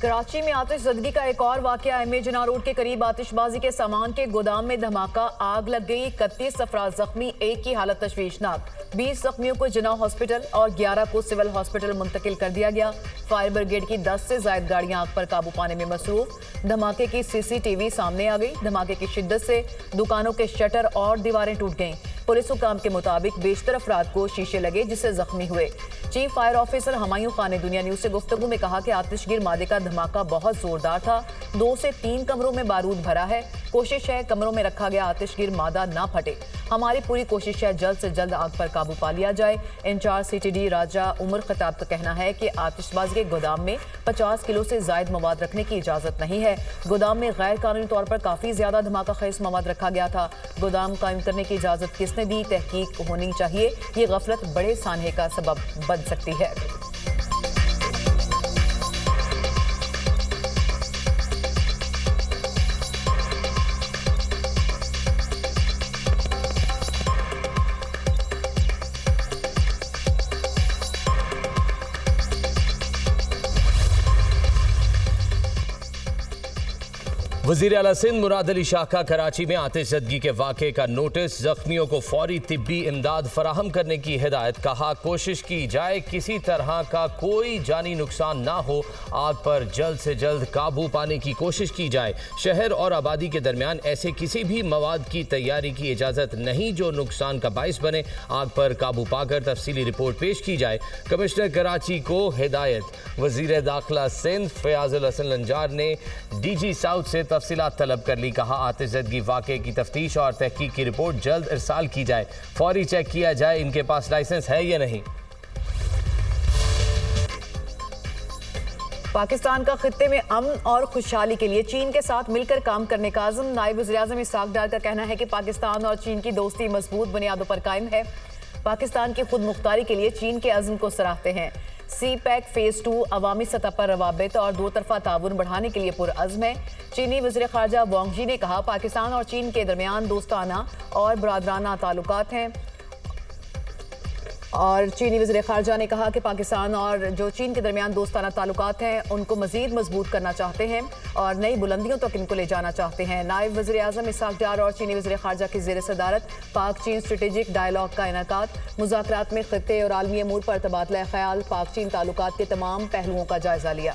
कराची में आतिशज़दगी का एक और वाकया। एमए जिना रोड के करीब आतिशबाजी के सामान के गोदाम में धमाका, आग लग गई। 31 अफराद जख्मी, एक की हालत तशवीशनाक। 20 जख्मियों को जिना हॉस्पिटल और 11 को सिविल हॉस्पिटल मुंतकिल कर दिया गया। फायर ब्रिगेड की 10 से ज्यादा गाड़ियां आग पर काबू पाने में मसरूफ। धमाके की सीसीटीवी सामने आ गई। धमाके की शिद्दत से दुकानों के शटर और दीवारें टूट गईं। पुलिस हुकाम के मुताबिक बेशतर अफराद को शीशे लगे, जिससे जख्मी हुए। Chief fire officer Humayun Khan ने दुनिया न्यूज से गुफ्तगू में कहा कि आतिशगिर मादे का धमाका बहुत जोरदार था। 2 से 3 कमरों में बारूद भरा है। कोशिश है कमरों में रखा गया आतिशगिर मादा ना फटे। हमारी पूरी कोशिश है जल्द से जल्द आग पर काबू पा लिया जाए। इंचार्ज सीटीडी राजा उमर खताब का कहना है कि आतिशबाजी के गोदाम में 50 किलो से जायद मवाद रखने की इजाजत नहीं है। गोदाम में गैर कानूनी तौर पर काफी ज्यादा धमाका खेज मवाद रखा गया था। गोदाम कायम करने की इजाजत किसने दी, तहकीक होनी चाहिए। ये गफलत बड़े सानहे का सबब बन सकती है। वज़ीर आला सिंध मुराद अली शाह का कराची में आतिशज़दगी के वाक़े का नोटिस, जख्मियों को फौरी तिब्बी इमदाद फराहम करने की हिदायत। कहा कोशिश की जाए किसी तरह का कोई जानी नुकसान ना हो, आग पर जल्द से जल्द काबू पाने की कोशिश की जाए। शहर और आबादी के दरमियान ऐसे किसी भी मवाद की तैयारी की इजाज़त नहीं जो नुकसान का बाइस बने। आग पर काबू पाकर तफसीली रिपोर्ट पेश की जाए। कमिश्नर कराची को हिदायत। वज़ीर दाखिला सिंध फयाजुल हसन लंजार ने DG साउथ से तफसीलात तलब कर ली। कहा आतिशज़दगी वाक़े की तफ्तीश और तहकीक की रिपोर्ट जल्द इरसाल की जाए। फौरी चेक किया जाए इनके पास लाइसेंस है या नहीं। पाकिस्तान का खित्ते में अमन और खुशहाली के लिए चीन के साथ मिलकर काम करने का अज़्म। नायब वज़ीर-ए-आज़म इसहाक डार का कहना है कि पाकिस्तान और चीन की दोस्ती मजबूत बुनियादों पर कायम है। पाकिस्तान की खुद मुख्तारी के लिए चीन के अज़्म को सराहते हैं। CPEC फेज़ 2 अवामी सतह पर रवाबित और दो तरफा ताउन बढ़ाने के लिए पुरअज़्म है। चीनी वज़ीर ख़ारजा वांग यी ने कहा पाकिस्तान और चीन के दरमियान दोस्ताना और बरादराना ताल्लुकात हैं। और चीनी वज़ीर ख़ारजा ने कहा कि पाकिस्तान और जो चीन के दरमियान दोस्ताना ताल्लुकात हैं उनको मज़ीद मजबूत करना चाहते हैं और नई बुलंदियों तक इनको ले जाना चाहते हैं। नायब वज़ीर आज़म इसहाक डार और चीनी वज़ीर ख़ारजा की ज़ेर सदारत पाक चीन स्ट्रेटेजिक डायलॉग का इनेकाद। मुज़ाकरात में खित्ते और आलमी अमूर पर तबादला ख्याल, पाक चीन ताल्लुकात के तमाम पहलुओं का जायजा लिया।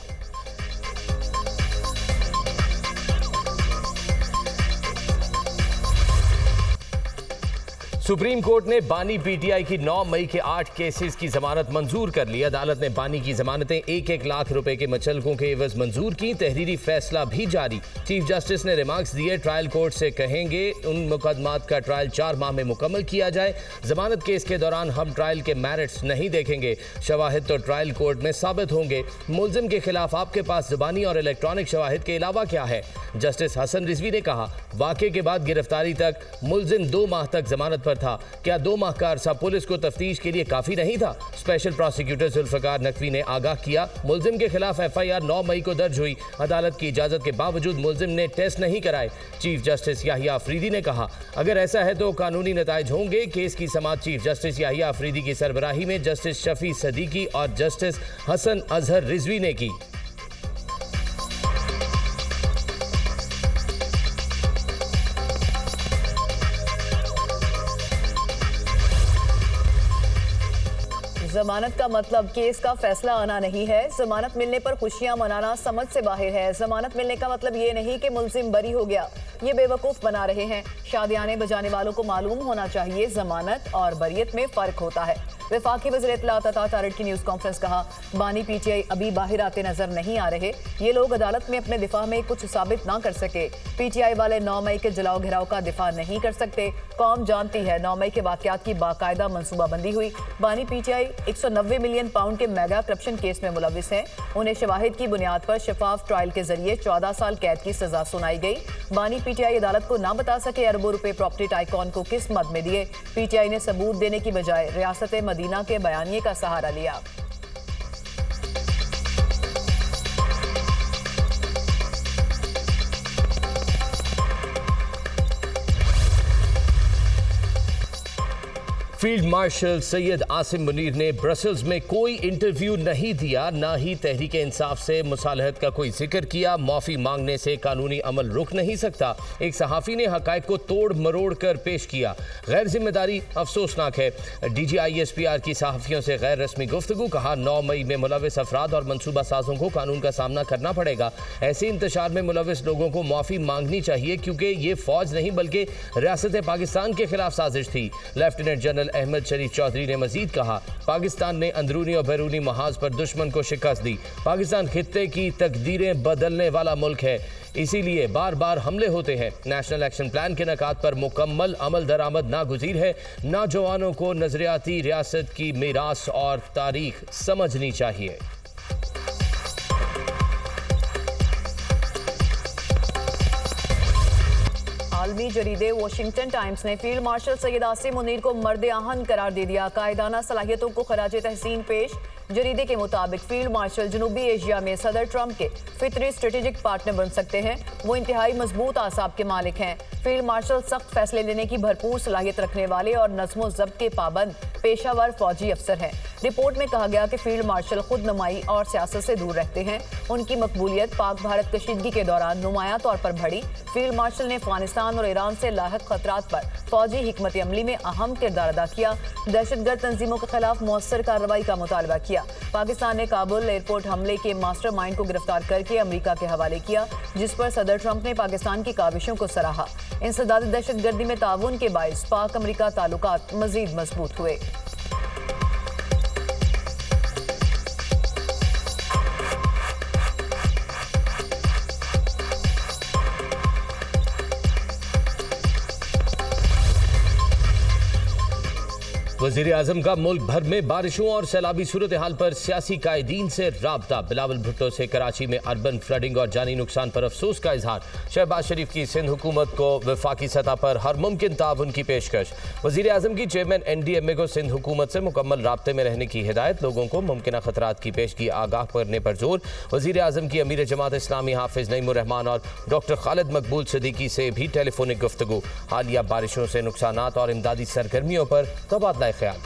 सुप्रीम कोर्ट ने बानी PTI की 9 मई के 8 केसेस की जमानत मंजूर कर ली। अदालत ने बानी की जमानतें 1-1 लाख रुपए के मचलकों के एवज मंजूर की। तहरीरी फैसला भी जारी। चीफ जस्टिस ने रिमार्क्स दिए, ट्रायल कोर्ट से कहेंगे उन मुकदमात का ट्रायल 4 माह में मुकम्मल किया जाए। जमानत केस के दौरान हम ट्रायल के मेरिट्स नहीं देखेंगे, शवाहिद तो ट्रायल कोर्ट में साबित होंगे। मुल्जिम के खिलाफ आपके पास ज़बानी और इलेक्ट्रॉनिक शवाहिद के अलावा क्या है। जस्टिस हसन रिजवी ने कहा वाक़े के बाद गिरफ्तारी तक मुल्जिम 2 माह तक जमानत पर था। क्या 2 माह का अरसा पुलिस को तफ्तीश के लिए काफी नहीं था। स्पेशल प्रोसिक्यूटर जुल्फकार नकवी ने आगाह किया, मुल्जिम के खिलाफ FIR 9 मई को दर्ज हुई। अदालत की इजाजत के बावजूद मुल्जिम ने टेस्ट नहीं कराए। चीफ जस्टिस याहिया अफरीदी ने कहा अगर ऐसा है तो कानूनी नताइज होंगे। केस की समाअत चीफ जस्टिस याहिया अफरीदी की सरबराही में जस्टिस शफी सदीकी और जस्टिस हसन अजहर रिजवी ने की। जमानत का मतलब केस का फैसला आना नहीं है। जमानत मिलने पर खुशियां मनाना समझ से बाहर है। जमानत मिलने का मतलब ये नहीं कि मुल्जिम बरी हो गया। ये बेवकूफ़ बना रहे हैं। शादियाने बजाने वालों को मालूम होना चाहिए जमानत और बरियत में फ़र्क होता है। वफाकी वज़ीर इत्तलात अता तारिक की न्यूज़ कॉन्फ्रेंस। कहा बानी PTI अभी बाहर आते नजर नहीं आ रहे। ये लोग अदालत में अपने दिफा में कुछ साबित ना कर सके। PTI वाले 9 मई के जलाओ घिराव का दिफा नहीं कर सकते। कौम जानती है 9 मई के वाक़यात की बाकायदा मनसूबाबंदी हुई। बानी PTI 190 मिलियन पाउंड के मेगा करप्शन केस में मुलविस हैं। उन्हें शवाहिद की बुनियाद पर शफाफ ट्रायल के जरिए 14 साल कैद की सजा सुनाई गई। बानी PTI अदालत को ना बता सके अरबों रुपए प्रॉपर्टी टाइकॉन को किस मद में दिए। PTI ने सबूत देने की बजाय रियासत मदीना के बयानिए का सहारा लिया। फील्ड मार्शल सैयद आसिम मुनीर ने ब्रसल्स में कोई इंटरव्यू नहीं दिया, ना ही तहरीक इंसाफ से मुसालहत का कोई जिक्र किया। माफी मांगने से कानूनी अमल रुक नहीं सकता। एक सहाफी ने हकायक को तोड़ मरोड़ कर पेश किया। गैर जिम्मेदारी अफसोसनाक है। DGISPR की सहाफियों से गैर रस्मी गुफ्तगू। कहा 9 मई में मुलविस अफराद और मनसूबा साजों को कानून का सामना करना पड़ेगा। ऐसे इंतशार में मुलविस लोगों को माफी मांगनी चाहिए, क्योंकि ये फौज नहीं बल्कि रियासत पाकिस्तान के खिलाफ साजिश थी। लेफ्टिनेंट जनरल अहमद शरीफ चौधरी ने मजीद कहा, पाकिस्तान ने अंदरूनी और बैरूनी महाज पर दुश्मन को शिकस्त दी। पाकिस्तान खित्ते की तकदीरें बदलने वाला मुल्क है, इसीलिए बार बार हमले होते हैं। नेशनल एक्शन प्लान के नकात पर मुकम्मल अमल दरामद नागुज़ीर है। नौजवानों को नजरियाती रियासत की मीरास और तारीख समझनी चाहिए। आलमी जरीदे वाशिंगटन टाइम्स ने फील्ड मार्शल सैयद आसिम मुनीर को मर्द आहन करार दे दिया। कायदाना सलाहियतों को खराजे तहसीन पेश। जरीदे के मुताबिक फील्ड मार्शल जनूबी एशिया में सदर ट्रंप के फितरी स्ट्रेटेजिक पार्टनर बन सकते हैं। वो इंतहाई मजबूत आसाब के मालिक हैं। फील्ड मार्शल सख्त फैसले लेने की भरपूर सलाहियत रखने वाले और नज़्म ज़ब्त के पाबंद पेशावर फौजी अफसर हैं। रिपोर्ट में कहा गया कि फील्ड मार्शल खुद नुमाई और सियासत से दूर रहते हैं। उनकी मकबूलियत पाक भारत कशीदगी के दौरान नुमाया तौर पर बढ़ी। फील्ड मार्शल ने अफगानिस्तान और ईरान से लाहिक खतरात पर फौजी हिकमत अमली में अहम किरदार अदा किया। दहशतगर्द तंजीमों के खिलाफ मौसर कार्रवाई का मुतालबा किया। पाकिस्तान ने काबुल एयरपोर्ट हमले के मास्टरमाइंड को गिरफ्तार करके अमेरिका के हवाले किया, जिस पर सदर ट्रंप ने पाकिस्तान की काविशों को सराहा। इंसदाद दहशतगर्दी में ताउन के बायस पाक अमेरिका ताल्लुकात मजीद मजबूत हुए। वज़ीर आज़म का मुल्क भर में बारिशों और सैलाबी सूरत हाल पर सियासी कायदीन से राब्ता। बिलावल भुट्टो से कराची में अर्बन फ्लडिंग और जानी नुकसान पर अफसोस का इजहार। शहबाज शरीफ की सिंध हुकूमत को वफाकी सतह पर हर मुमकिन ताउन की पेशकश। वज़ीर आज़म की चेयरमैन NDMA को सिंध हुकूमत से मुकम्मल राब्ते में रहने की हिदायत। लोगों को मुमकिन खतरात की पेशगी आगाह करने पर जोर। वज़ीर आज़म की अमीर जमात इस्लामी हाफिज नईमुर रहमान और डॉक्टर खालिद मकबूल सिद्दीकी से भी टेलीफोनिक गुफ्तगू। हालिया बारिशों से नुकसानात और इमदादी सरगर्मियों पर तबादला ख्याल।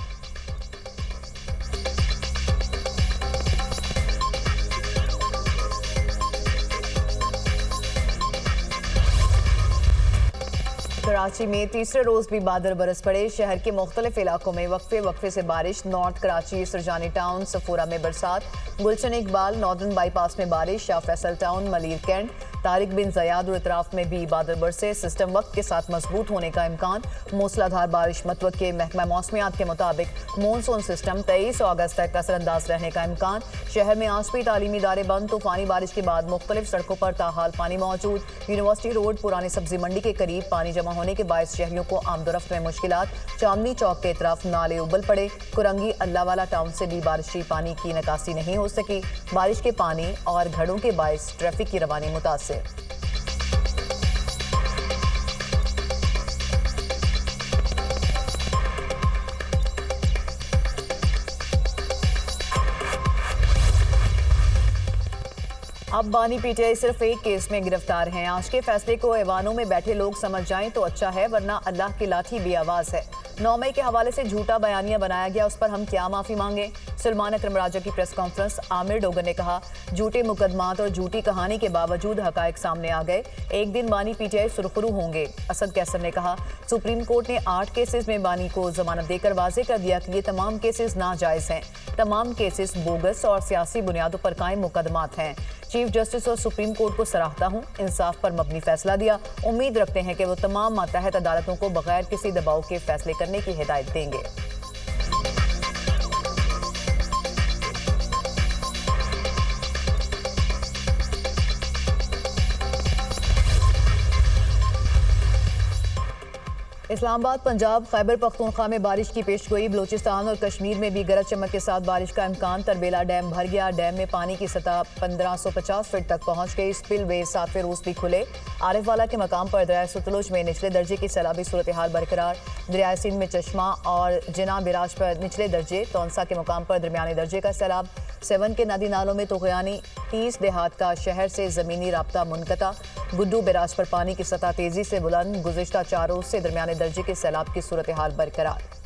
कराची में तीसरे रोज भी बादल बरस पड़े। शहर के मुख्तलिफ इलाकों में वक्फे से बारिश। नॉर्थ कराची, सुरजानी टाउन, सफूरा में बरसात। गुलशन इकबाल नॉर्दर्न बाईपास में बारिश। शाह फैसल टाउन, मलिर कैंट, तारिक बिन ज़याद और इतराफ में भी बादल बरसे। सिस्टम वक्त के साथ मजबूत होने का इम्कान। मूसलाधार बारिश। मतवक्किल के महकमा मौसमियात के मुताबिक मानसून सिस्टम 23 अगस्त तक असरअंदाज रहने का इम्कान। शहर में आसपी तालीमी इदारे बंद। तूफानी बारिश के बाद मुख्तलिफ सड़कों पर ताहाल पानी मौजूद। यूनिवर्सिटी रोड, पुरानी सब्जी मंडी के करीब पानी जमा होने के बायस शहरियों को आमदोरफ्त में मुश्किलात। चांदनी चौक के तरफ नाले उबल पड़े। कुरंगी अल्लाहवाला टाउन से भी बारिशी पानी की निकासी नहीं हो सकी। बारिश के पानी और घड़ों के बायस ट्रैफिक की रवानी मुतासिर। अब बानी PTI सिर्फ एक केस में गिरफ्तार हैं। आज के फैसले को ऐवानों में बैठे लोग समझ जाएं तो अच्छा है, वरना अल्लाह की लाठी भी आवाज है। 9 मई के हवाले से झूठा बयानिया बनाया गया, उस पर हम क्या माफी मांगे। सलमान अकरम राजा की प्रेस कॉन्फ्रेंस। आमिर डोगर ने कहा, झूठे मुकदमात और झूठी कहानी के बावजूद हकायक सामने आ गए। एक दिन बानी PTI सुरखरू होंगे। असद कैसर ने कहा, सुप्रीम कोर्ट ने 8 केसेस में बानी को जमानत देकर वाजे कर दिया कि ये तमाम केसेस नाजायज हैं। तमाम केसेस बोगस और सियासी बुनियादों पर कायम मुकदमात हैं। चीफ जस्टिस और सुप्रीम कोर्ट को सराहता हूं, इंसाफ पर मबनी फैसला दिया। उम्मीद रखते हैं कि वो तमाम मातहत अदालतों को बगैर किसी दबाव के फैसले करने की हिदायत देंगे। इस्लामाबाद, पंजाब, खैबर पख्तूनख्वा में बारिश की पेशगोई। बलूचिस्तान और कश्मीर में भी गरज चमक के साथ बारिश का इम्कान। तरबेला डैम भर गया। डैम में पानी की सतह 1550 फीट तक पहुंच गई। स्पिलवे 7वें रोज भी खुले। आरिफवाला के मकाम पर दरिया सतलुज में निचले दर्जे की सैलाबी सूरत हाल बरकरार। दरिया सिंध में चश्मा और जिना बिराज पर निचले दर्जे। तौनसा के मकाम पर दरमियाने दर्जे का सैलाब। 7 के नदी नालों में तुगयानी। 30 देहात का शहर से ज़मीनी राब्ता मुनक़ता। गुड्डू बिराज पर पानी की सतह तेजी से बुलंद। गुज़िश्ता 4 रोज से दरमियाने दर्जे के सैलाब की सूरत हाल बरकरार।